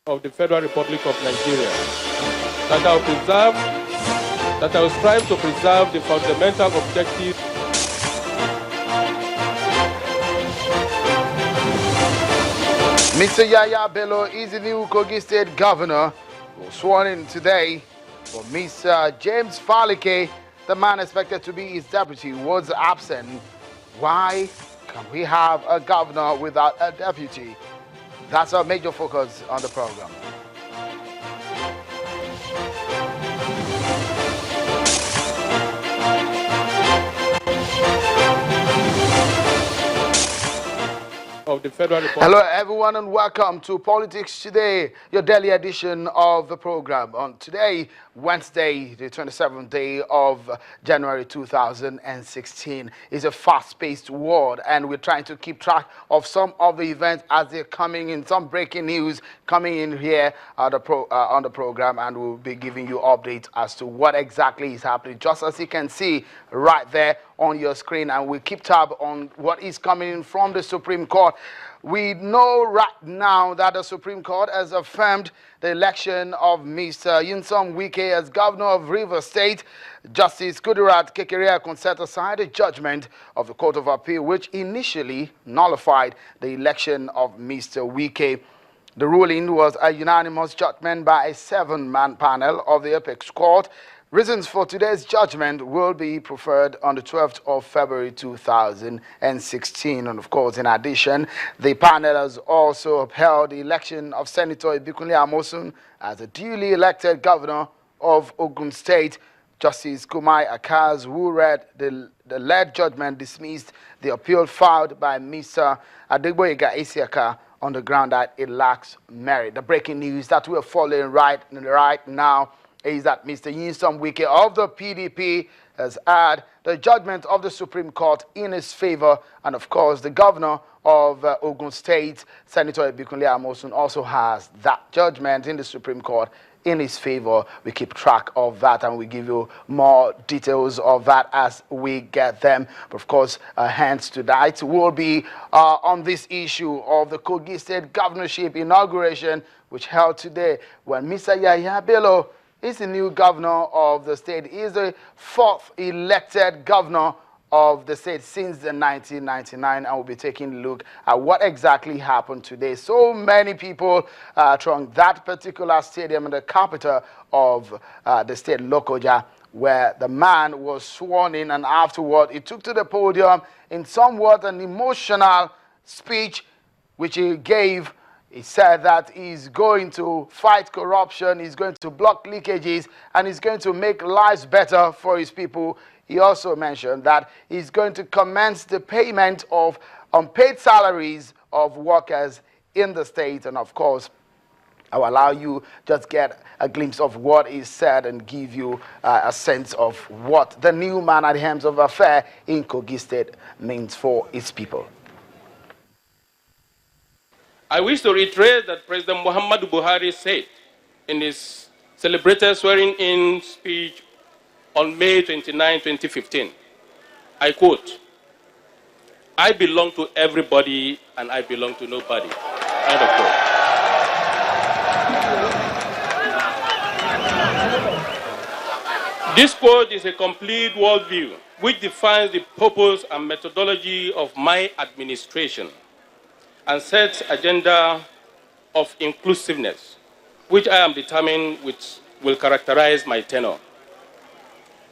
of the Federal Republic of Nigeria, that I will strive to preserve the fundamental objectives Mr. Yahaya Bello is the new Kogi State Governor, who was sworn in today. For Mr. James Faleke, the man expected to be his deputy, was absent. Why can we have a governor without a deputy? That's our major focus on the program. of the Federal Republic. Hello everyone and welcome to Politics Today, your daily edition of the program. On today, Wednesday, the 27th day of January 2016, is a fast-paced world, and we're trying to keep track of some of the events as they're coming in, some breaking news coming in here on the program, and we'll be giving you updates as to what exactly is happening, just as you can see right there on your screen, and we keep tab on what is coming in from the Supreme Court. We know right now that the Supreme Court has affirmed the election of Mr. Nyesom Wike as governor of Rivers State. Justice Kudirat Kekereekun set aside a judgment of the Court of Appeal which initially nullified the election of Mr. Wike. The ruling was a unanimous judgment by a 7-man panel of the Apex Court. Reasons for today's judgment will be preferred on the 12th of February 2016. And of course, in addition, the panel has also upheld the election of Senator Ibikunle Amosun as a duly elected governor of Ogun State. Justice Kumai Akaz, who read the lead judgment, dismissed the appeal filed by Mr. Adegboyega Isiaka on the ground that it lacks merit. The breaking news that we are following right now is that Mr. Nyesom Wike of the PDP has had the judgment of the Supreme Court in his favor, and of course the governor of Ogun State, Senator Ibikunle Amosun, also has that judgment in the Supreme Court in his favor. We keep track of that and we give you more details of that as we get them. But of course, hence tonight will be on this issue of the Kogi State governorship inauguration, which held today, when Mr. Yahaya Bello is the new governor of the state. He is the 4th elected governor of the state since 1999, and we'll be taking a look at what exactly happened today. So many people thronged that particular stadium in the capital of the state, Lokoja, where the man was sworn in, and afterward he took to the podium in somewhat an emotional speech which he gave. He said that he's going to fight corruption, he's going to block leakages, and he's going to make lives better for his people. He also mentioned that he's going to commence the payment of unpaid salaries of workers in the state. And of course, I'll allow you just get a glimpse of what he said and give you a sense of what the new man at the helm of affair in Kogi State means for its people. I wish to reiterate that President Muhammadu Buhari said in his celebrated swearing-in speech on May 29, 2015, I quote, "I belong to everybody and I belong to nobody." End of quote. This quote is a complete worldview which defines the purpose and methodology of my administration and sets agenda of inclusiveness, which I am determined will characterize my tenure.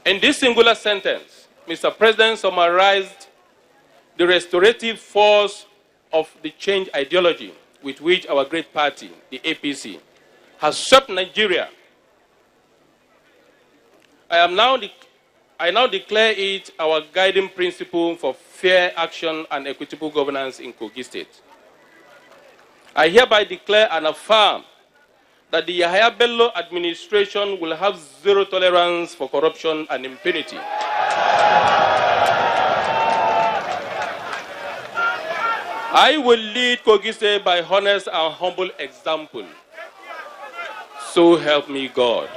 In this singular sentence, Mr. President summarized the restorative force of the change ideology with which our great party, the APC, has swept Nigeria. I now declare it our guiding principle for fair action and equitable governance in Kogi State. I hereby declare and affirm that the Yahaya Bello administration will have zero tolerance for corruption and impunity. I will lead Kogi State by honest and humble example. So help me God.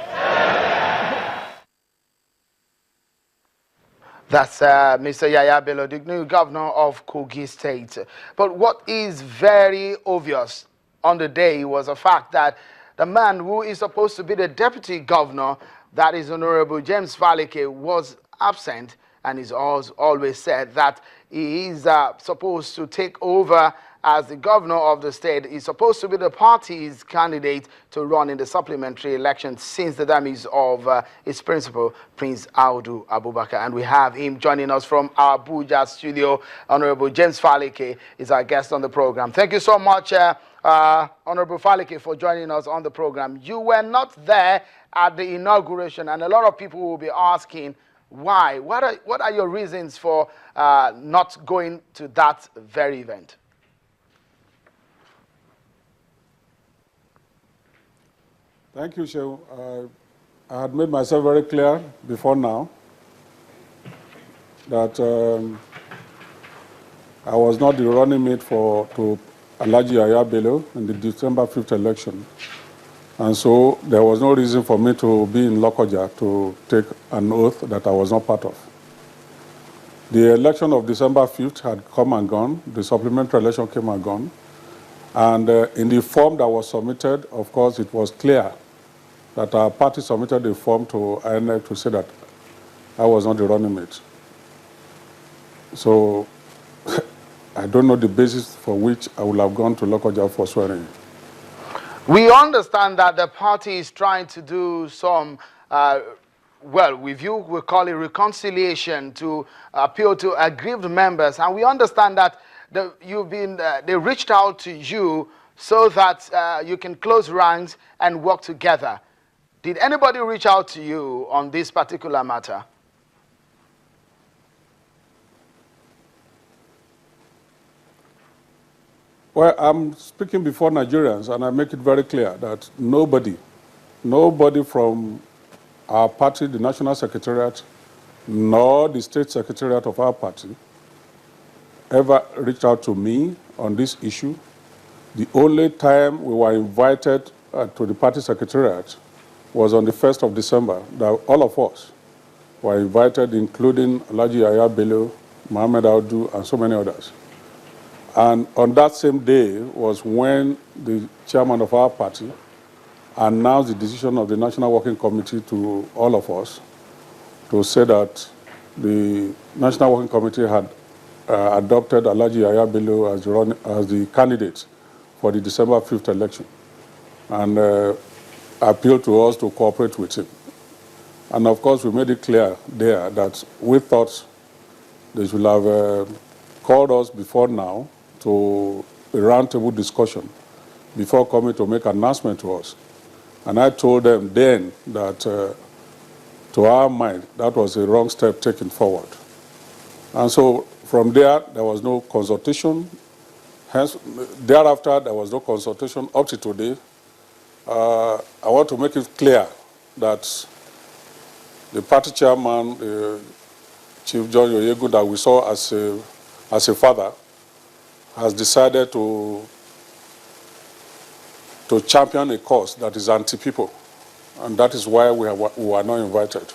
That's Mr. Yahaya Bello, the new governor of Kogi State. But what is very obvious on the day was the fact that the man who is supposed to be the deputy governor, that is Honorable James Faleke, was absent, and he's always said that he is supposed to take over as the governor of the state. He's supposed to be the party's candidate to run in the supplementary election since the demise of his principal, Prince Audu Abubakar. And we have him joining us from our Abuja studio. Honorable James Faleke is our guest on the program. Thank you so much, Honorable Faleke, for joining us on the program. You were not there at the inauguration, and a lot of people will be asking why. What are your reasons for not going to that very event? Thank you, Shehu. I had made myself very clear before now that I was not the running mate to Alhaji Yahaya Bello in the December 5th election. And so there was no reason for me to be in Lokoja to take an oath that I was not part of. The election of December 5th had come and gone. The supplementary election came and gone. And in the form that was submitted, of course, it was clear that our party submitted a form to INEC to say that I was not the running mate. So I don't know the basis for which I would have gone to Lokoja for swearing. We understand that the party is trying to do some, well, with you, we call it reconciliation, to appeal to aggrieved members. And we understand that they reached out to you so that you can close ranks and work together. Did anybody reach out to you on this particular matter? Well, I'm speaking before Nigerians, and I make it very clear that nobody from our party, the National Secretariat, nor the State Secretariat of our party ever reached out to me on this issue. The only time we were invited to the party secretariat was on the 1st of December. That all of us were invited, including Alhaji Yahaya Bello, Mohammed Audu, and so many others. And on that same day was when the chairman of our party announced the decision of the National Working Committee to all of us to say that the National Working Committee had adopted Alhaji Yahaya Bello as the candidate for the December 5th election, and appealed to us to cooperate with him. And of course, we made it clear there that we thought they should have called us before now to a roundtable discussion before coming to make an announcement to us. And I told them then that, to our mind, that was a wrong step taken forward. And so from there was no consultation. Hence, thereafter, there was no consultation up to today. I want to make it clear that the party chairman, Chief John Oyegu, that we saw as a father, has decided to champion a cause that is anti-people, and that is why we were not invited.